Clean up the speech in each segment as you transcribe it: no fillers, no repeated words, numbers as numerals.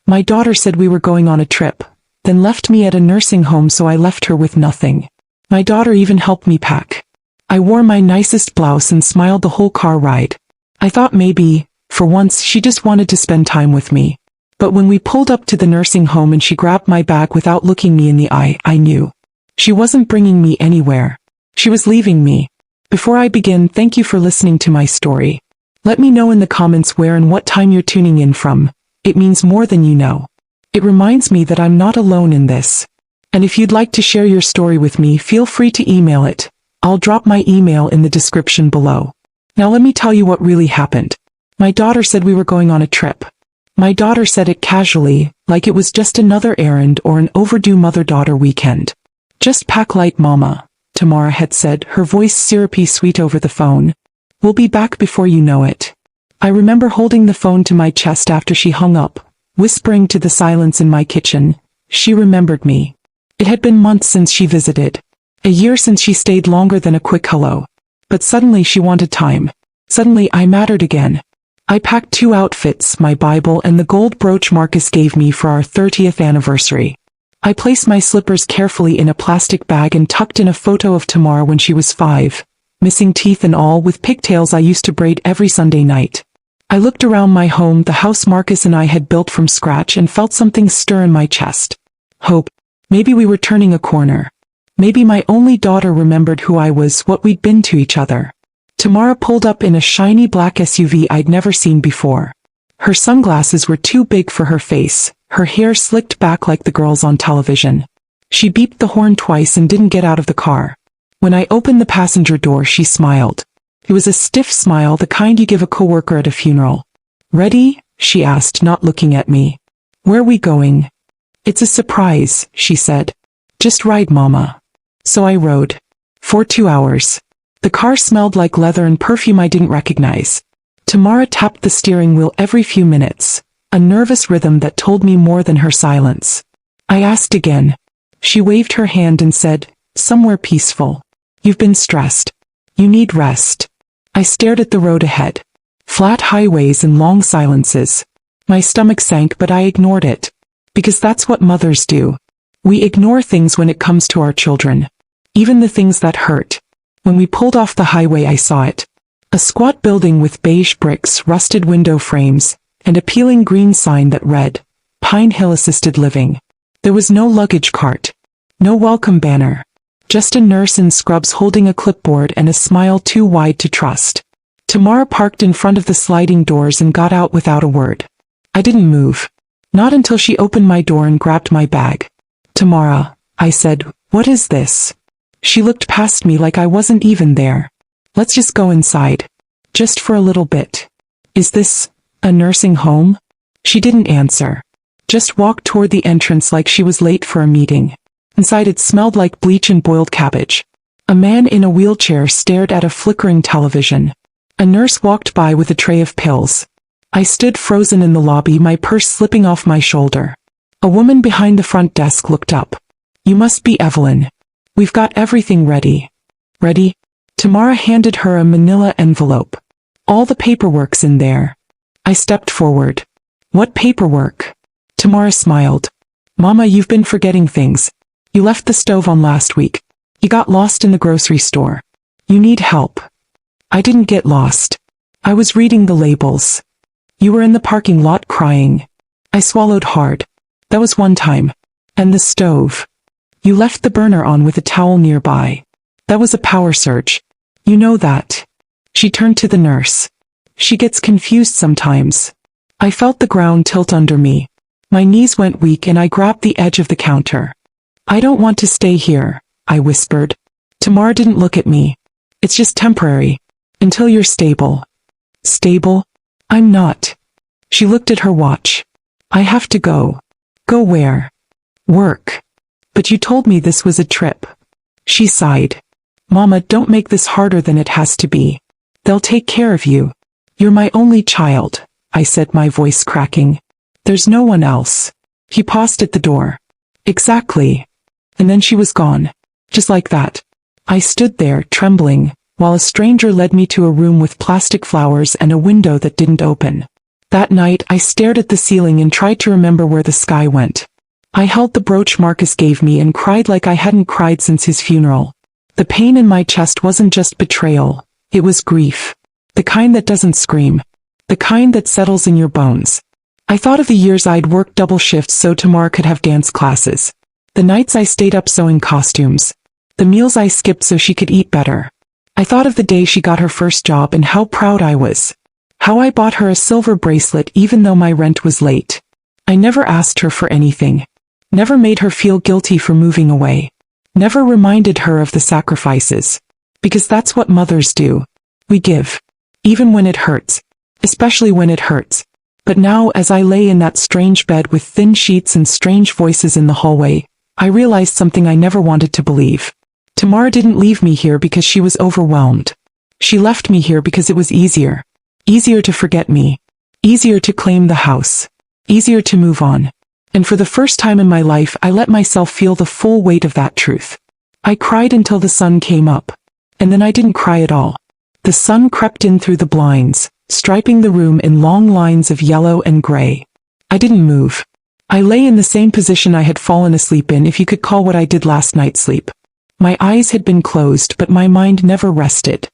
My daughter said we were going on a trip, then left me at a nursing home, so I left her with nothing. My daughter even helped me pack. I wore my nicest blouse and smiled the whole car ride. I thought maybe, for once, she just wanted to spend time with me. But when we pulled up to the nursing home and she grabbed my bag without looking me in the eye, I knew. She wasn't bringing me anywhere. She was leaving me. Before I begin, thank you for listening to my story. Let me know in the comments where and what time you're tuning in from. It means more than you know. It reminds me that I'm not alone in this. And if you'd like to share your story with me, feel free to email it. I'll drop my email in the description below. Now let me tell you what really happened. My daughter said we were going on a trip. My daughter said it casually, like it was just another errand or an overdue mother-daughter weekend. Just pack light, Mama, Tamara had said, her voice syrupy sweet over the phone. We'll be back before you know it. I remember holding the phone to my chest after she hung up, whispering to the silence in my kitchen. She remembered me. It had been months since she visited. A year since she stayed longer than a quick hello. But suddenly she wanted time. Suddenly I mattered again. I packed 2 outfits, my Bible and the gold brooch Marcus gave me for our 30th anniversary. I placed my slippers carefully in a plastic bag and tucked in a photo of Tamara when she was 5, missing teeth and all, with pigtails I used to braid every Sunday night. I looked around my home, the house Marcus and I had built from scratch, and felt something stir in my chest. Hope. Maybe we were turning a corner. Maybe my only daughter remembered who I was, what we'd been to each other. Tamara pulled up in a shiny black SUV I'd never seen before. Her sunglasses were too big for her face, her hair slicked back like the girls on television. She beeped the horn twice and didn't get out of the car. When I opened the passenger door, she smiled. It was a stiff smile, the kind you give a coworker at a funeral. Ready? She asked, not looking at me. Where are we going? It's a surprise, she said. Just ride, Mama. So I rode. For 2 hours. The car smelled like leather and perfume I didn't recognize. Tamara tapped the steering wheel every few minutes, a nervous rhythm that told me more than her silence. I asked again. She waved her hand and said, somewhere peaceful. You've been stressed. You need rest. I stared at the road ahead. Flat highways and long silences. My stomach sank, but I ignored it. Because that's what mothers do. We ignore things when it comes to our children. Even the things that hurt. When we pulled off the highway, I saw it. A squat building with beige bricks, rusted window frames, and a peeling green sign that read, Pine Hill Assisted Living. There was no luggage cart. No welcome banner. Just a nurse in scrubs holding a clipboard and a smile too wide to trust. Tamara parked in front of the sliding doors and got out without a word. I didn't move. Not until she opened my door and grabbed my bag. Tamara, I said, what is this? She looked past me like I wasn't even there. Let's just go inside. Just for a little bit. Is this a nursing home? She didn't answer. Just walked toward the entrance like she was late for a meeting. Inside it smelled like bleach and boiled cabbage. A man in a wheelchair stared at a flickering television. A nurse walked by with a tray of pills. I stood frozen in the lobby, my purse slipping off my shoulder. A woman behind the front desk looked up. You must be Evelyn. We've got everything ready. Ready? Tamara handed her a manila envelope. All the paperwork's in there. I stepped forward. What paperwork? Tamara smiled. Mama, you've been forgetting things. You left the stove on last week. You got lost in the grocery store. You need help. I didn't get lost. I was reading the labels. You were in the parking lot crying. I swallowed hard. That was one time. And the stove. You left the burner on with a towel nearby. That was a power surge. You know that. She turned to the nurse. She gets confused sometimes. I felt the ground tilt under me. My knees went weak and I grabbed the edge of the counter. I don't want to stay here, I whispered. Tamara didn't look at me. It's just temporary. Until you're stable. Stable? I'm not. She looked at her watch. I have to go. Go where? Work. But you told me this was a trip. She sighed. Mama, don't make this harder than it has to be. They'll take care of you. You're my only child, I said, my voice cracking. There's no one else. He paused at the door. Exactly. And then she was gone. Just like that. I stood there, trembling, while a stranger led me to a room with plastic flowers and a window that didn't open. That night, I stared at the ceiling and tried to remember where the sky went. I held the brooch Marcus gave me and cried like I hadn't cried since his funeral. The pain in my chest wasn't just betrayal, it was grief. The kind that doesn't scream. The kind that settles in your bones. I thought of the years I'd worked double shifts so Tamar could have dance classes. The nights I stayed up sewing costumes. The meals I skipped so she could eat better. I thought of the day she got her first job and how proud I was. How I bought her a silver bracelet even though my rent was late. I never asked her for anything. Never made her feel guilty for moving away. Never reminded her of the sacrifices. Because that's what mothers do. We give. Even when it hurts. Especially when it hurts. But now as I lay in that strange bed with thin sheets and strange voices in the hallway, I realized something I never wanted to believe. Tamar didn't leave me here because she was overwhelmed. She left me here because it was easier. Easier to forget me. Easier to claim the house. Easier to move on. And for the first time in my life I let myself feel the full weight of that truth. I cried until the sun came up. And then I didn't cry at all. The sun crept in through the blinds, striping the room in long lines of yellow and gray. I didn't move. I lay in the same position I had fallen asleep in, if you could call what I did last night sleep. My eyes had been closed but my mind never rested.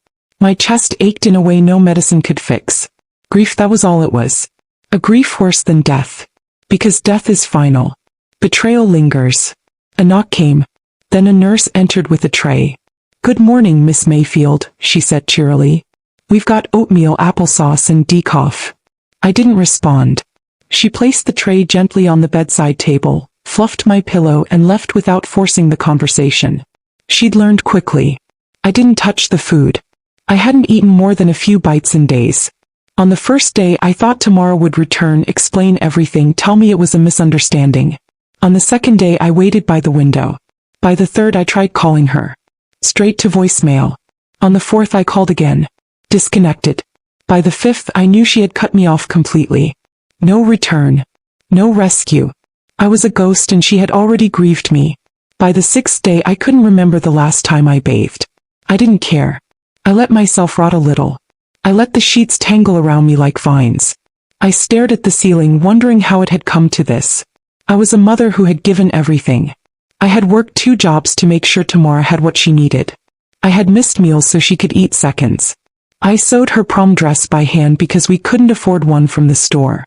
My chest ached in a way no medicine could fix. Grief, that was all it was. A grief worse than death. Because death is final. Betrayal lingers. A knock came. Then a nurse entered with a tray. "Good morning, Miss Mayfield," she said cheerily. "We've got oatmeal, applesauce and decaf." I didn't respond. She placed the tray gently on the bedside table, fluffed my pillow and left without forcing the conversation. She'd learned quickly. I didn't touch the food. I hadn't eaten more than a few bites in days. On the first day I thought Tamara would return, explain everything, tell me it was a misunderstanding. On the second day I waited by the window. By the third I tried calling her. Straight to voicemail. On the fourth I called again. Disconnected. By the fifth I knew she had cut me off completely. No return. No rescue. I was a ghost and she had already grieved me. By the sixth day I couldn't remember the last time I bathed. I didn't care. I let myself rot a little. I let the sheets tangle around me like vines. I stared at the ceiling, wondering how it had come to this. I was a mother who had given everything. I had worked 2 jobs to make sure Tamara had what she needed. I had missed meals so she could eat seconds. I sewed her prom dress by hand because we couldn't afford one from the store.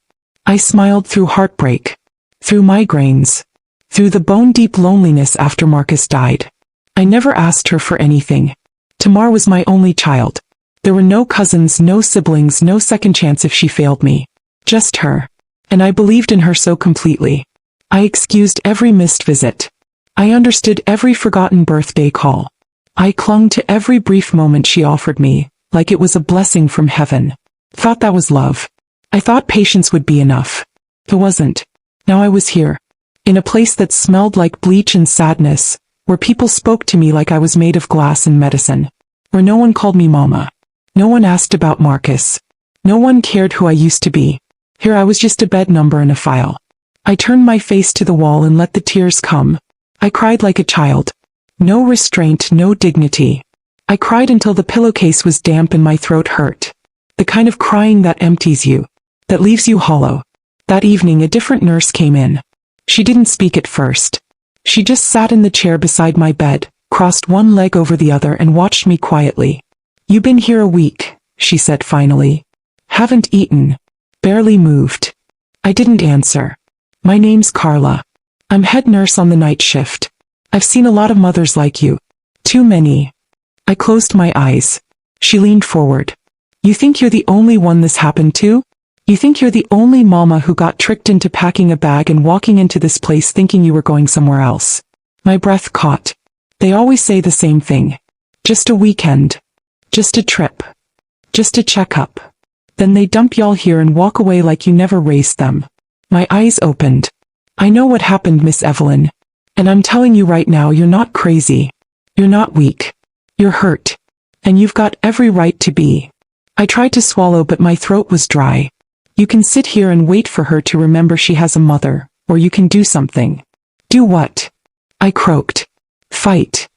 I smiled through heartbreak. Through migraines. Through the bone-deep loneliness after Marcus died. I never asked her for anything. Tamar was my only child. There were no cousins, no siblings, no second chance if she failed me. Just her. And I believed in her so completely. I excused every missed visit. I understood every forgotten birthday call. I clung to every brief moment she offered me, like it was a blessing from heaven. Thought that was love. I thought patience would be enough. It wasn't. Now I was here. In a place that smelled like bleach and sadness, where people spoke to me like I was made of glass and medicine. Where no one called me mama. No one asked about Marcus. No one cared who I used to be. Here I was, just a bed number in a file. I turned my face to the wall and let the tears come. I cried like a child. No restraint, no dignity. I cried until the pillowcase was damp and my throat hurt. The kind of crying that empties you. That leaves you hollow. That evening a different nurse came in. She didn't speak at first. She just sat in the chair beside my bed, crossed one leg over the other and watched me quietly. "You've been here a week," she said finally. "Haven't eaten. Barely moved." I didn't answer. "My name's Carla. I'm head nurse on the night shift. I've seen a lot of mothers like you. Too many." I closed my eyes. She leaned forward. "You think you're the only one this happened to? You think you're the only mama who got tricked into packing a bag and walking into this place thinking you were going somewhere else?" My breath caught. "They always say the same thing. Just a weekend. Just a trip. Just a checkup. Then they dump y'all here and walk away like you never raised them." My eyes opened. "I know what happened, Miss Evelyn. And I'm telling you right now, you're not crazy. You're not weak. You're hurt. And you've got every right to be." I tried to swallow but my throat was dry. "You can sit here and wait for her to remember she has a mother, or you can do something." "Do what?" I croaked. "Fight.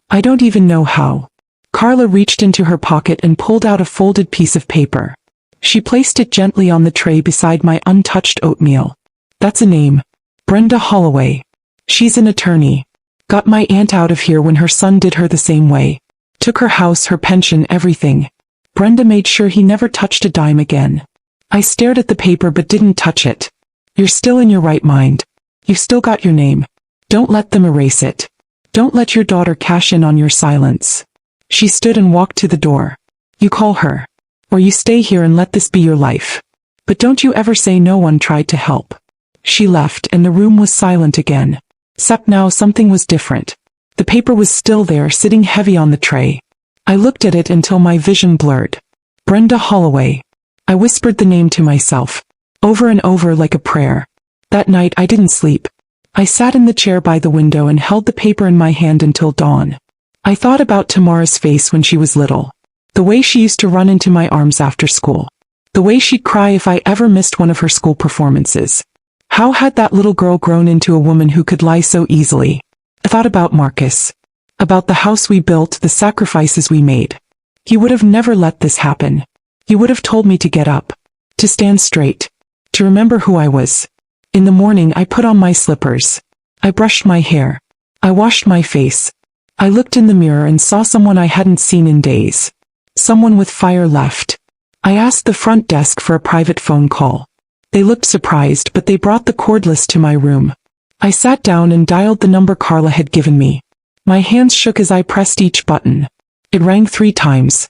I don't even know how." Carla reached into her pocket and pulled out a folded piece of paper. She placed it gently on the tray beside my untouched oatmeal. That's a name. Brenda Holloway. She's an attorney. Got my aunt out of here when her son did her the same way. Took her house, her pension, everything. Brenda made sure he never touched a dime again. I stared at the paper but didn't touch it. You're still in your right mind. You've still got your name. Don't let them erase it. Don't let your daughter cash in on your silence. She stood and walked to the door. You call her. Or you stay here and let this be your life. But don't you ever say no one tried to help. She left and the room was silent again. Except now something was different. The paper was still there, sitting heavy on the tray. I looked at it until my vision blurred. Brenda Holloway. I whispered the name to myself, over and over like a prayer. That night I didn't sleep. I sat in the chair by the window and held the paper in my hand until dawn. I thought about Tamara's face when she was little. The way she used to run into my arms after school. The way she'd cry if I ever missed one of her school performances. How had that little girl grown into a woman who could lie so easily? I thought about Marcus. About the house we built, the sacrifices we made. He would have never let this happen. He would have told me to get up. To stand straight. To remember who I was. In the morning I put on my slippers. I brushed my hair. I washed my face. I looked in the mirror and saw someone I hadn't seen in days. Someone with fire left. I asked the front desk for a private phone call. They looked surprised, but they brought the cordless to my room. I sat down and dialed the number Carla had given me. My hands shook as I pressed each button. It rang 3 times.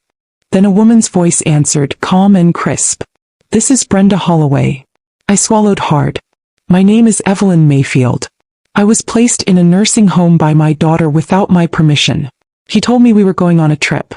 Then a woman's voice answered, calm and crisp. This is Brenda Holloway. I swallowed hard. My name is Evelyn Mayfield. I was placed in a nursing home by my daughter without my permission. He told me we were going on a trip.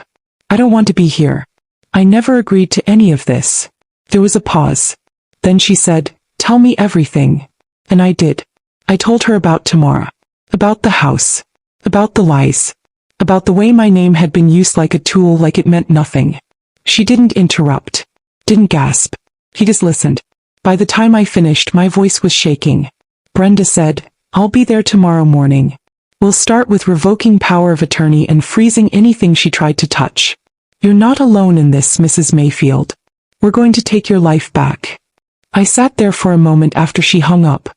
I don't want to be here. I never agreed to any of this. There was a pause. Then she said, tell me everything. And I did. I told her about Tamara. About the house. About the lies. About the way my name had been used like a tool, like it meant nothing. She didn't interrupt. Didn't gasp. He just listened. By the time I finished, my voice was shaking. Brenda said, I'll be there tomorrow morning. We'll start with revoking power of attorney and freezing anything she tried to touch. You're not alone in this, Mrs. Mayfield. We're going to take your life back. I sat there for a moment after she hung up.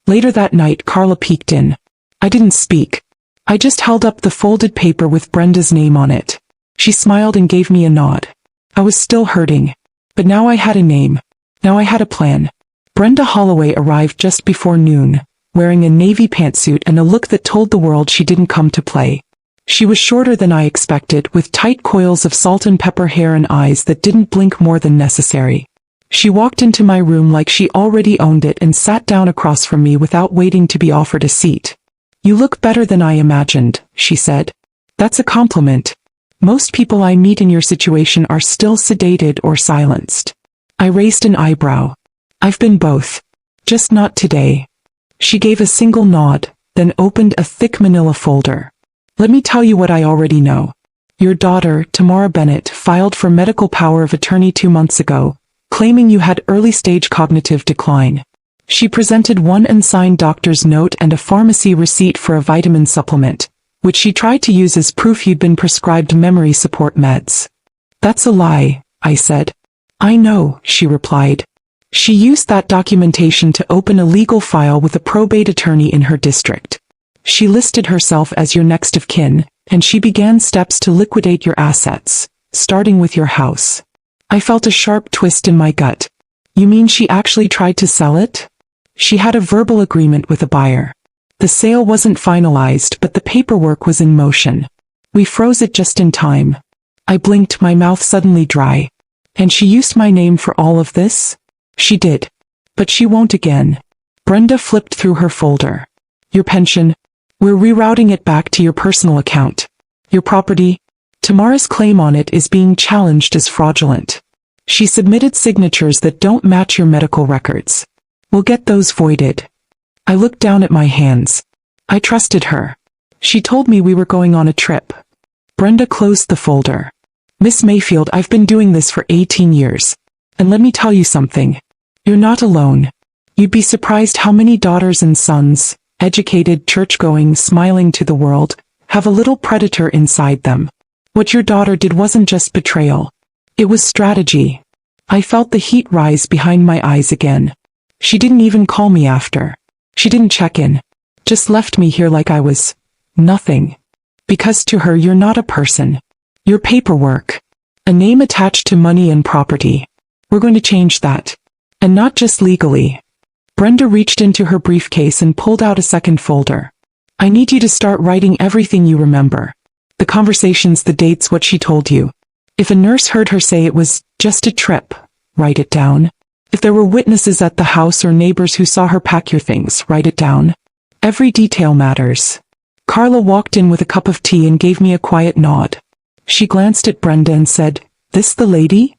Later that night, Carla peeked in. I didn't speak. I just held up the folded paper with Brenda's name on it. She smiled and gave me a nod. I was still hurting. But now I had a name. Now I had a plan. Brenda Holloway arrived just before noon, wearing a navy pantsuit and a look that told the world she didn't come to play. She was shorter than I expected, with tight coils of salt and pepper hair and eyes that didn't blink more than necessary. She walked into my room like she already owned it and sat down across from me without waiting to be offered a seat. You look better than I imagined, she said. That's a compliment. Most people I meet in your situation are still sedated or silenced. I raised an eyebrow. I've been both. Just not today. She gave a single nod, then opened a thick manila folder. Let me tell you what I already know. Your daughter, Tamara Bennett, filed for medical power of attorney 2 months ago, claiming you had early-stage cognitive decline. She presented one unsigned doctor's note and a pharmacy receipt for a vitamin supplement, which she tried to use as proof you'd been prescribed memory support meds. That's a lie, I said. I know, she replied. She used that documentation to open a legal file with a probate attorney in her district. She listed herself as your next of kin, and she began steps to liquidate your assets, starting with your house. I felt a sharp twist in my gut. You mean she actually tried to sell it? She had a verbal agreement with a buyer. The sale wasn't finalized, but the paperwork was in motion. We froze it just in time. I blinked, my mouth suddenly dry. And she used my name for all of this? She did. But she won't again. Brenda flipped through her folder. Your pension? We're rerouting it back to your personal account. Your property? Tamara's claim on it is being challenged as fraudulent. She submitted signatures that don't match your medical records. We'll get those voided. I looked down at my hands. I trusted her. She told me we were going on a trip. Brenda closed the folder. Miss Mayfield, I've been doing this for 18 years. And let me tell you something. You're not alone. You'd be surprised how many daughters and sons, educated, church-going, smiling to the world, have a little predator inside them. What your daughter did wasn't just betrayal. It was strategy. I felt the heat rise behind my eyes again. She didn't even call me after. She didn't check in. Just left me here like I was nothing. Because to her you're not a person. You're paperwork. A name attached to money and property. We're going to change that. And not just legally. Brenda reached into her briefcase and pulled out a second folder. I need you to start writing everything you remember. The conversations, the dates, what she told you. If a nurse heard her say it was just a trip, write it down. If there were witnesses at the house or neighbors who saw her pack your things, write it down. Every detail matters. Carla walked in with a cup of tea and gave me a quiet nod. She glanced at Brenda and said, "This the lady?"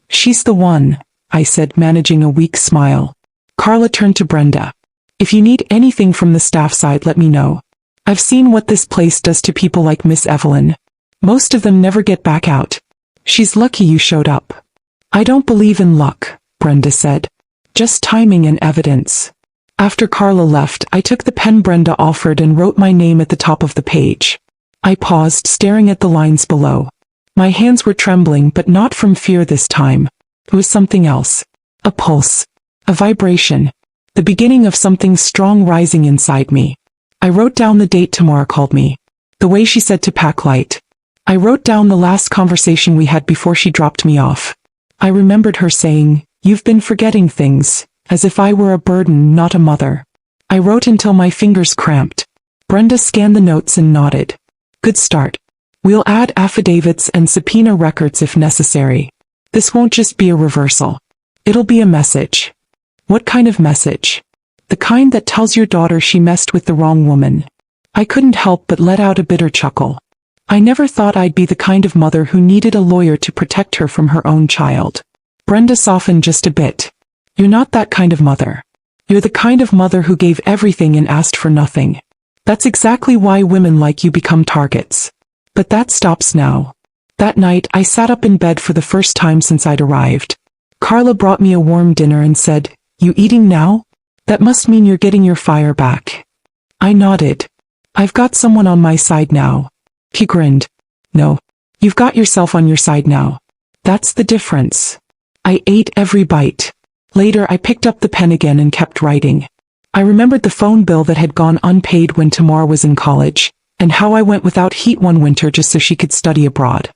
"She's the one," I said, managing a weak smile. Carla turned to Brenda. "If you need anything from the staff side, let me know. I've seen what this place does to people like Miss Evelyn. Most of them never get back out. She's lucky you showed up." "I don't believe in luck," Brenda said. "Just timing and evidence." After Carla left, I took the pen Brenda offered and wrote my name at the top of the page. I paused, staring at the lines below. My hands were trembling, but not from fear this time. It was something else. A pulse. A vibration. The beginning of something strong rising inside me. I wrote down the date Tamara called me. The way she said to pack light. I wrote down the last conversation we had before she dropped me off. I remembered her saying, "You've been forgetting things," as if I were a burden, not a mother. I wrote until my fingers cramped. Brenda scanned the notes and nodded. "Good start. We'll add affidavits and subpoena records if necessary. This won't just be a reversal. It'll be a message." "What kind of message?" "The kind that tells your daughter she messed with the wrong woman." I couldn't help but let out a bitter chuckle. I never thought I'd be the kind of mother who needed a lawyer to protect her from her own child. Brenda softened just a bit. "You're not that kind of mother. You're the kind of mother who gave everything and asked for nothing. That's exactly why women like you become targets. But that stops now." That night, I sat up in bed for the first time since I'd arrived. Carla brought me a warm dinner and said, "You eating now? That must mean you're getting your fire back." I nodded. "I've got someone on my side now." He grinned. "No, you've got yourself on your side now. That's the difference." I ate every bite. Later, I picked up the pen again and kept writing. I remembered the phone bill that had gone unpaid when Tamara was in college, and how I went without heat one winter just so she could study abroad.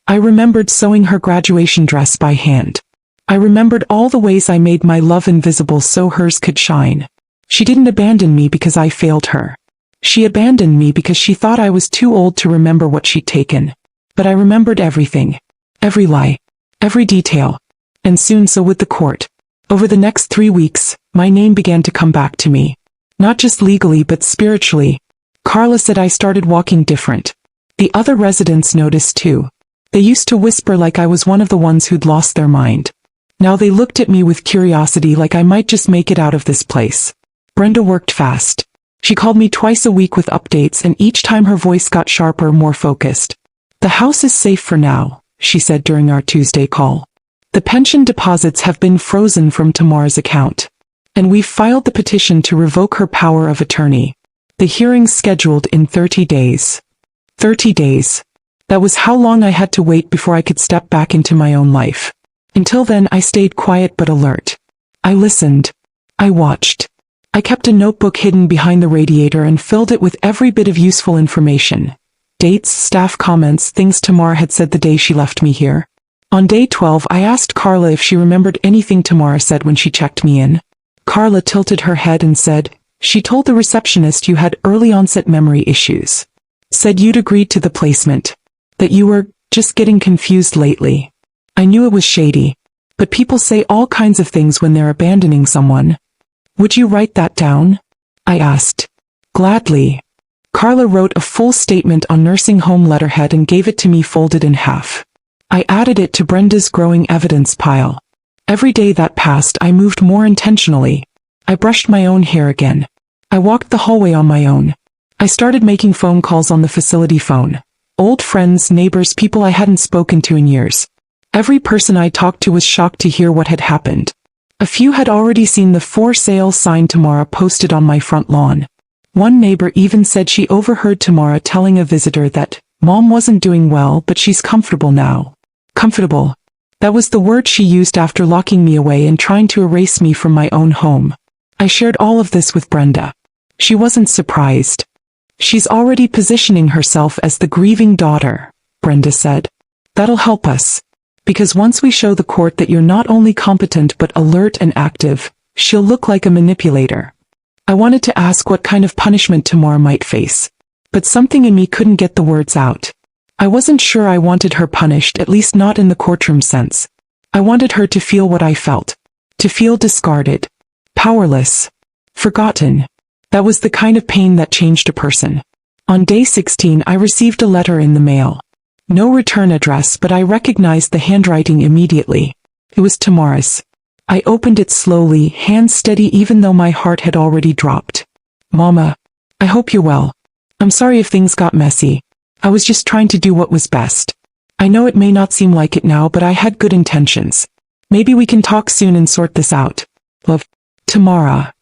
I remembered sewing her graduation dress by hand. I remembered all the ways I made my love invisible so hers could shine. She didn't abandon me because I failed her. She abandoned me because she thought I was too old to remember what she'd taken. But I remembered everything. Every lie. Every detail. And soon so would the court. Over the next 3 weeks, my name began to come back to me. Not just legally but spiritually. Carla said I started walking different. The other residents noticed too. They used to whisper like I was one of the ones who'd lost their mind. Now they looked at me with curiosity like I might just make it out of this place. Brenda worked fast. She called me twice a week with updates, and each time her voice got sharper, more focused. "The house is safe for now," she said during our Tuesday call. "The pension deposits have been frozen from Tamara's account. And we've filed the petition to revoke her power of attorney. The hearing's scheduled in 30 days. 30 days. That was how long I had to wait before I could step back into my own life. Until then, I stayed quiet but alert. I listened. I watched. I kept a notebook hidden behind the radiator and filled it with every bit of useful information. Dates, staff comments, things Tamara had said the day she left me here. On day 12, I asked Carla if she remembered anything Tamara said when she checked me in. Carla tilted her head and said, "She told the receptionist you had early onset memory issues. Said you'd agreed to the placement. That you were just getting confused lately." I knew it was shady. But people say all kinds of things when they're abandoning someone. "Would you write that down?" I asked. "Gladly." Carla wrote a full statement on nursing home letterhead and gave it to me folded in half. I added it to Brenda's growing evidence pile. Every day that passed, I moved more intentionally. I brushed my own hair again. I walked the hallway on my own. I started making phone calls on the facility phone. Old friends, neighbors, people I hadn't spoken to in years. Every person I talked to was shocked to hear what had happened. A few had already seen the for sale sign Tamara posted on my front lawn. One neighbor even said she overheard Tamara telling a visitor that Mom wasn't doing well, but she's comfortable now. Comfortable. That was the word she used after locking me away and trying to erase me from my own home. I shared all of this with Brenda. She wasn't surprised. She's already positioning herself as the grieving daughter, Brenda said. That'll help us. Because once we show the court that you're not only competent but alert and active, she'll look like a manipulator. I wanted to ask what kind of punishment Tamara might face. But something in me couldn't get the words out. I wasn't sure I wanted her punished, at least not in the courtroom sense. I wanted her to feel what I felt. To feel discarded. Powerless. Forgotten. That was the kind of pain that changed a person. On day 16 I received a letter in the mail. No return address, but I recognized the handwriting immediately. It was Tamara's. I opened it slowly, hands steady even though my heart had already dropped. Mama, I hope you're well. I'm sorry if things got messy. I was just trying to do what was best. I know it may not seem like it now, but I had good intentions. Maybe we can talk soon and sort this out. Love, Tamara.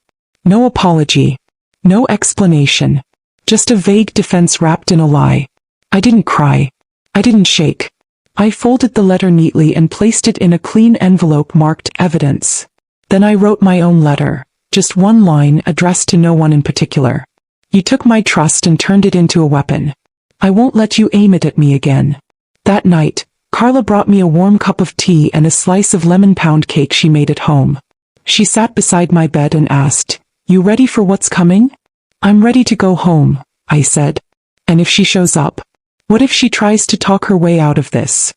No apology. No explanation. Just a vague defense wrapped in a lie. I didn't cry. I didn't shake. I folded the letter neatly and placed it in a clean envelope marked evidence. Then I wrote my own letter. Just one line addressed to no one in particular. You took my trust and turned it into a weapon. I won't let you aim it at me again. That night, Carla brought me a warm cup of tea and a slice of lemon pound cake she made at home. She sat beside my bed and asked, "You ready for what's coming?" "I'm ready to go home," I said. "And if she shows up? What if she tries to talk her way out of this?"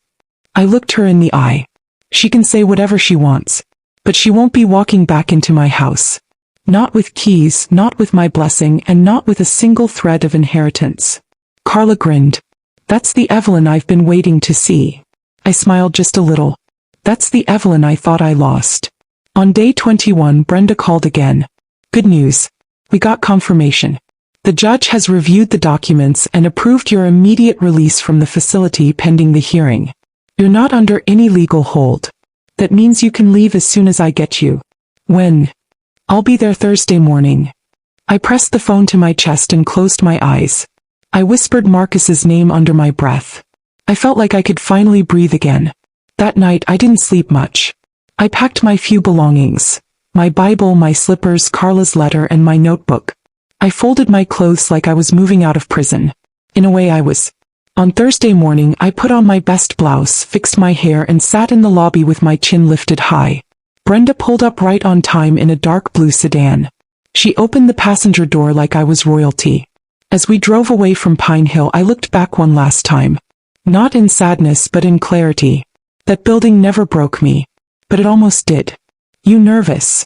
I looked her in the eye. "She can say whatever she wants. But she won't be walking back into my house. Not with keys, not with my blessing, and not with a single thread of inheritance." Carla grinned. "That's the Evelyn I've been waiting to see." I smiled just a little. That's the Evelyn I thought I lost. On day 21, Brenda called again. "Good news. We got confirmation. The judge has reviewed the documents and approved your immediate release from the facility pending the hearing. You're not under any legal hold. That means you can leave as soon as I get you." "When?" "I'll be there Thursday morning." I pressed the phone to my chest and closed my eyes. I whispered Marcus's name under my breath. I felt like I could finally breathe again. That night I didn't sleep much. I packed my few belongings. My Bible, my slippers, Carla's letter, and my notebook. I folded my clothes like I was moving out of prison. In a way I was. On Thursday morning I put on my best blouse, fixed my hair, and sat in the lobby with my chin lifted high. Brenda pulled up right on time in a dark blue sedan. She opened the passenger door like I was royalty. As we drove away from Pine Hill I looked back one last time. Not in sadness but in clarity. That building never broke me. But it almost did. "You nervous?"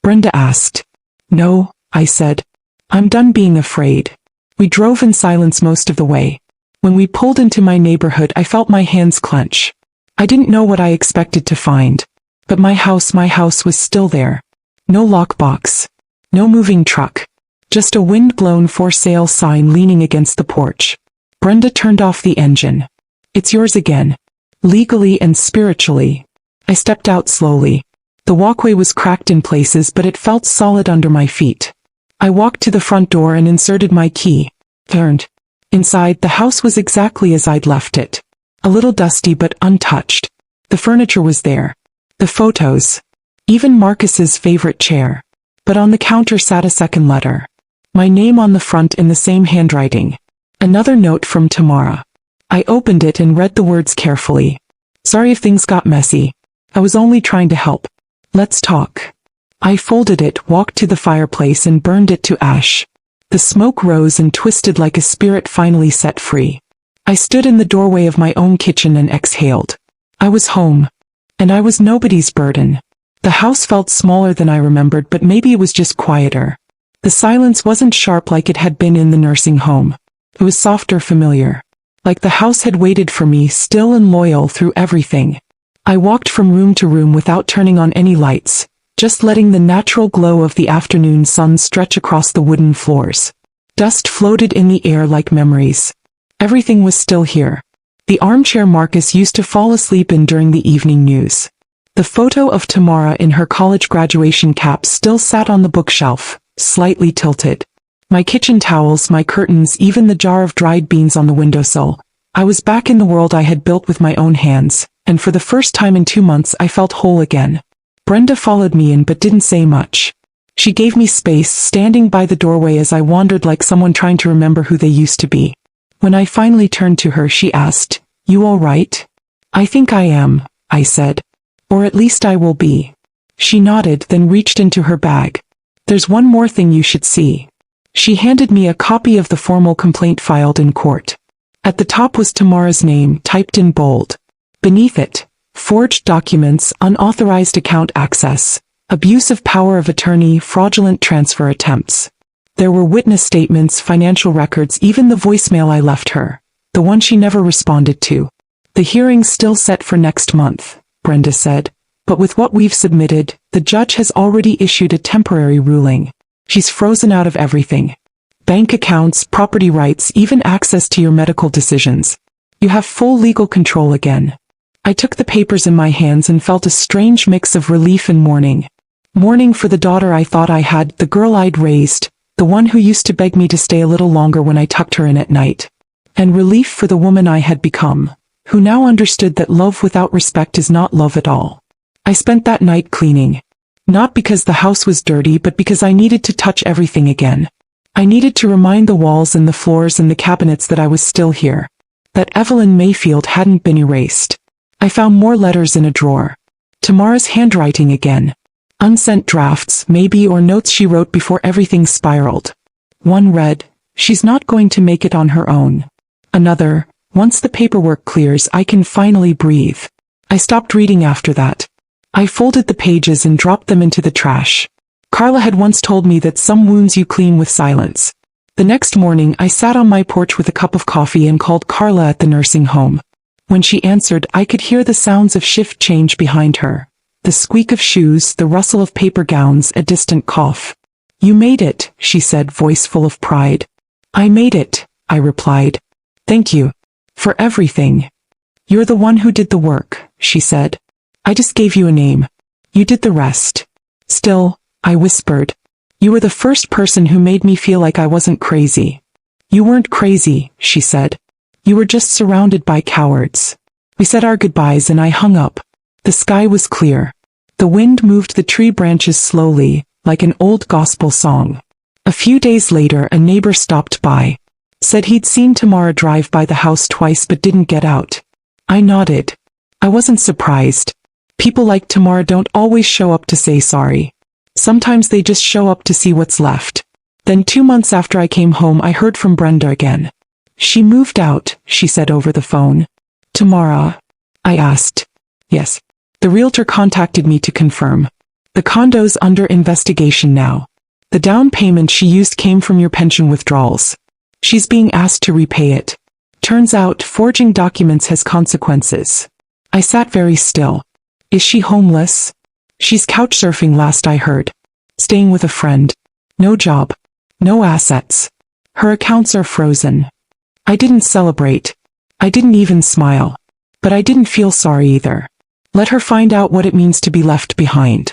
Brenda asked. "No," I said. "I'm done being afraid." We drove in silence most of the way. When we pulled into my neighborhood I felt my hands clench. I didn't know what I expected to find. But my house was still there. No lockbox. No moving truck. Just a wind-blown for sale sign leaning against the porch. Brenda turned off the engine. "It's yours again. Legally and spiritually." I stepped out slowly. The walkway was cracked in places but it felt solid under my feet. I walked to the front door and inserted my key. Turned. Inside, the house was exactly as I'd left it. A little dusty but untouched. The furniture was there. The photos. Even Marcus's favorite chair. But on the counter sat a second letter. My name on the front in the same handwriting. Another note from Tamara. I opened it and read the words carefully. "Sorry if things got messy. I was only trying to help. Let's talk." I folded it, walked to the fireplace and burned it to ash. The smoke rose and twisted like a spirit finally set free. I stood in the doorway of my own kitchen and exhaled. I was home. And I was nobody's burden. The house felt smaller than I remembered, but maybe it was just quieter. The silence wasn't sharp like it had been in the nursing home. It was softer, familiar. Like the house had waited for me, still and loyal through everything. I walked from room to room without turning on any lights, just letting the natural glow of the afternoon sun stretch across the wooden floors. Dust floated in the air like memories. Everything was still here. The armchair Marcus used to fall asleep in during the evening news. The photo of Tamara in her college graduation cap still sat on the bookshelf, slightly tilted. My kitchen towels, my curtains, even the jar of dried beans on the windowsill. I was back in the world I had built with my own hands, and for the first time in 2 months I felt whole again. Brenda followed me in but didn't say much. She gave me space, standing by the doorway as I wandered like someone trying to remember who they used to be. When I finally turned to her, she asked, "You all right?" "I think I am," I said. "Or at least I will be." She nodded, then reached into her bag. "There's one more thing you should see." She handed me a copy of the formal complaint filed in court. At the top was Tamara's name, typed in bold. Beneath it, forged documents, unauthorized account access, abuse of power of attorney, fraudulent transfer attempts. There were witness statements, financial records, even the voicemail I left her, the one she never responded to. "The hearing's still set for next month," Brenda said, "but with what we've submitted, the judge has already issued a temporary ruling. She's frozen out of everything. Bank accounts, property rights, even access to your medical decisions. You have full legal control again." I took the papers in my hands and felt a strange mix of relief and mourning. Mourning for the daughter I thought I had, the girl I'd raised, the one who used to beg me to stay a little longer when I tucked her in at night. And relief for the woman I had become, who now understood that love without respect is not love at all. I spent that night cleaning. Not because the house was dirty, but because I needed to touch everything again. I needed to remind the walls and the floors and the cabinets that I was still here. That Evelyn Mayfield hadn't been erased. I found more letters in a drawer. Tamara's handwriting again. Unsent drafts, maybe, or notes she wrote before everything spiraled. One read, "She's not going to make it on her own." Another, "Once the paperwork clears, I can finally breathe." I stopped reading after that. I folded the pages and dropped them into the trash. Carla had once told me that some wounds you clean with silence. The next morning, I sat on my porch with a cup of coffee and called Carla at the nursing home. When she answered, I could hear the sounds of shift change behind her. The squeak of shoes, the rustle of paper gowns, a distant cough. "You made it," she said, voice full of pride. "I made it," I replied. "Thank you. For everything." "You're the one who did the work," she said. "I just gave you a name. You did the rest." "Still," I whispered. "You were the first person who made me feel like I wasn't crazy." "You weren't crazy," she said. "You were just surrounded by cowards." We said our goodbyes and I hung up. The sky was clear. The wind moved the tree branches slowly, like an old gospel song. A few days later, a neighbor stopped by. Said he'd seen Tamara drive by the house twice but didn't get out. I nodded. I wasn't surprised. People like Tamara don't always show up to say sorry. Sometimes they just show up to see what's left. Then 2 months after I came home, I heard from Brenda again. "She moved out," she said over the phone. "Tamara?" I asked. "Yes." The realtor contacted me to confirm. "The condo's under investigation now. The down payment she used came from your pension withdrawals. She's being asked to repay it. Turns out, forging documents has consequences." I sat very still. "Is she homeless?" "She's couch surfing last I heard. Staying with a friend. No job. No assets. Her accounts are frozen." I didn't celebrate. I didn't even smile. But I didn't feel sorry either. Let her find out what it means to be left behind.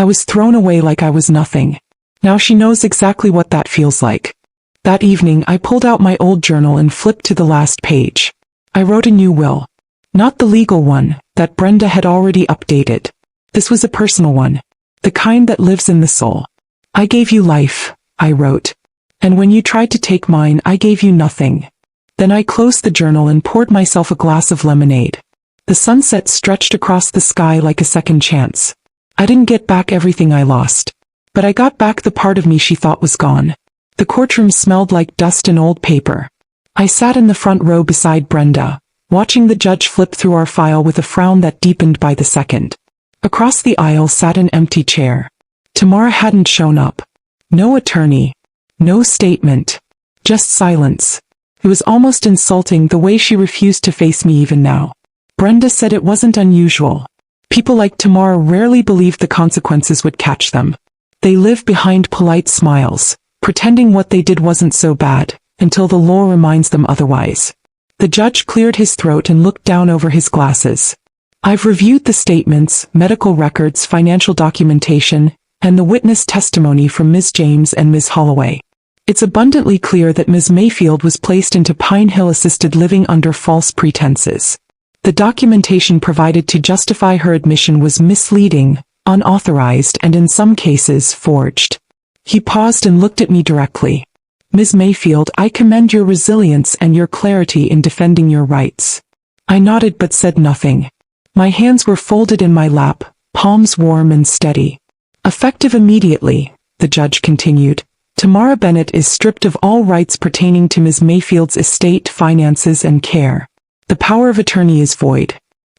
I was thrown away like I was nothing. Now she knows exactly what that feels like. That evening, I pulled out my old journal and flipped to the last page. I wrote a new will. Not the legal one, that Brenda had already updated. This was a personal one. The kind that lives in the soul. "I gave you life," I wrote. "And when you tried to take mine, I gave you nothing." Then I closed the journal and poured myself a glass of lemonade. The sunset stretched across the sky like a second chance. I didn't get back everything I lost. But I got back the part of me she thought was gone. The courtroom smelled like dust and old paper. I sat in the front row beside Brenda, watching the judge flip through our file with a frown that deepened by the second. Across the aisle sat an empty chair. Tamara hadn't shown up. No attorney. No statement. Just silence. It was almost insulting the way she refused to face me even now. Brenda said it wasn't unusual. People like Tamara rarely believed the consequences would catch them. They live behind polite smiles, pretending what they did wasn't so bad, until the law reminds them otherwise. The judge cleared his throat and looked down over his glasses. "I've reviewed the statements, medical records, financial documentation, and the witness testimony from Ms. James and Ms. Holloway. It's abundantly clear that Ms. Mayfield was placed into Pine Hill assisted living under false pretenses. The documentation provided to justify her admission was misleading, unauthorized, and in some cases forged. He paused and looked at me directly. Ms. Mayfield, I commend your resilience and your clarity in defending your rights. I nodded but said nothing. My hands were folded in my lap, palms warm and steady. Effective immediately, the judge continued, Tamara Bennett is stripped of all rights pertaining to Ms. Mayfield's estate, finances, and care. The power of attorney is void.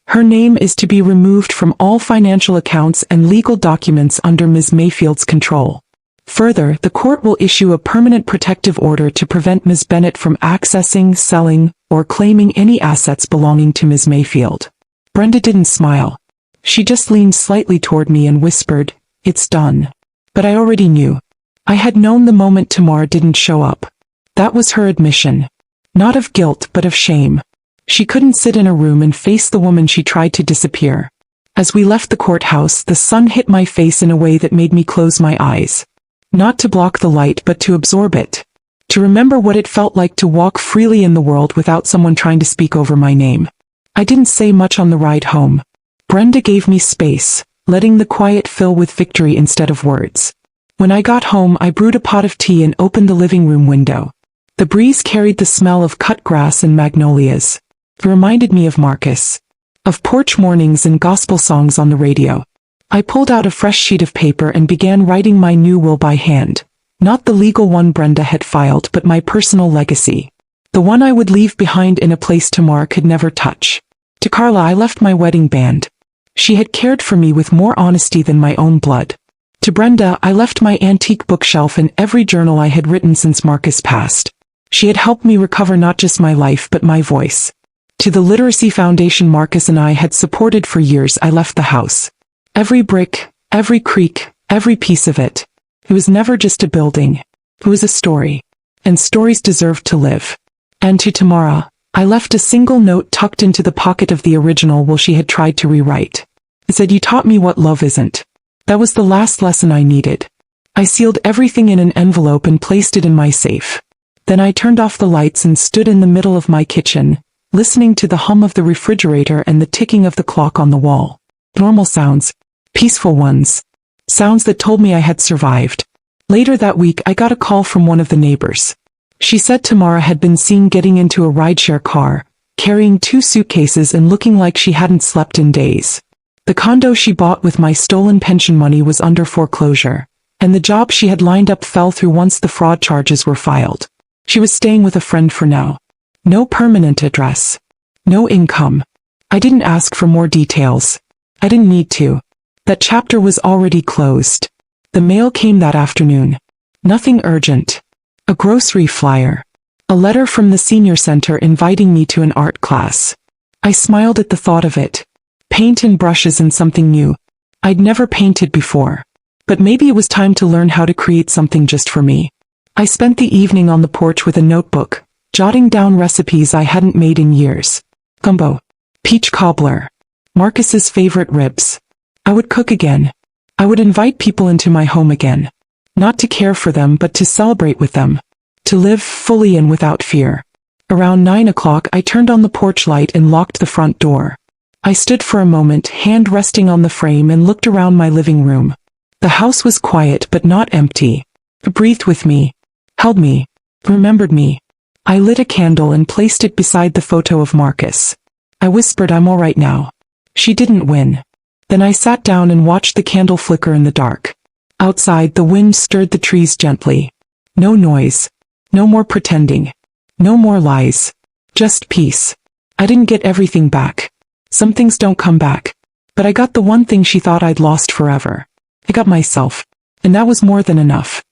Her name is to be removed from all financial accounts and legal documents under Ms. Mayfield's control. Further, the court will issue a permanent protective order to prevent Ms. Bennett from accessing, selling, or claiming any assets belonging to Ms. Mayfield. Brenda didn't smile. She just leaned slightly toward me and whispered, It's done. But I already knew. I had known the moment Tamara didn't show up. That was her admission. Not of guilt but of shame. She couldn't sit in a room and face the woman she tried to disappear. As we left the courthouse, the sun hit my face in a way that made me close my eyes. Not to block the light but to absorb it. To remember what it felt like to walk freely in the world without someone trying to speak over my name. I didn't say much on the ride home. Brenda gave me space, letting the quiet fill with victory instead of words. When I got home, I brewed a pot of tea and opened the living room window. The breeze carried the smell of cut grass and magnolias. It reminded me of Marcus. Of porch mornings and gospel songs on the radio. I pulled out a fresh sheet of paper and began writing my new will by hand. Not the legal one Brenda had filed, but my personal legacy. The one I would leave behind in a place Tamara could never touch. To Carla I left my wedding band. She had cared for me with more honesty than my own blood. To Brenda I left my antique bookshelf and every journal I had written since Marcus passed. She had helped me recover not just my life but my voice. To the literacy foundation Marcus and I had supported for years I left the house. Every brick, every creak, every piece of it. It was never just a building. It was a story. And stories deserved to live. And to Tamara, I left a single note tucked into the pocket of the original will she had tried to rewrite. It said, You taught me what love isn't. That was the last lesson I needed. I sealed everything in an envelope and placed it in my safe. Then I turned off the lights and stood in the middle of my kitchen, listening to the hum of the refrigerator and the ticking of the clock on the wall. Normal sounds. Peaceful ones. Sounds that told me I had survived. Later that week I got a call from one of the neighbors. She said Tamara had been seen getting into a rideshare car, carrying 2 suitcases and looking like she hadn't slept in days. The condo she bought with my stolen pension money was under foreclosure, and the job she had lined up fell through once the fraud charges were filed. She was staying with a friend for now. No permanent address. No income. I didn't ask for more details. I didn't need to. That chapter was already closed. The mail came that afternoon. Nothing urgent. A grocery flyer. A letter from the senior center inviting me to an art class. I smiled at the thought of it. Paint and brushes and something new. I'd never painted before. But maybe it was time to learn how to create something just for me. I spent the evening on the porch with a notebook, jotting down recipes I hadn't made in years. Gumbo. Peach cobbler. Marcus's favorite ribs. I would cook again. I would invite people into my home again. Not to care for them but to celebrate with them. To live fully and without fear. Around 9 o'clock I turned on the porch light and locked the front door. I stood for a moment, hand resting on the frame, and looked around my living room. The house was quiet but not empty. It breathed with me. Held me. Remembered me. I lit a candle and placed it beside the photo of Marcus. I whispered, I'm all right now. She didn't win. Then I sat down and watched the candle flicker in the dark. Outside, the wind stirred the trees gently. No noise. No more pretending. No more lies. Just peace. I didn't get everything back. Some things don't come back. But I got the one thing she thought I'd lost forever. I got myself. And that was more than enough.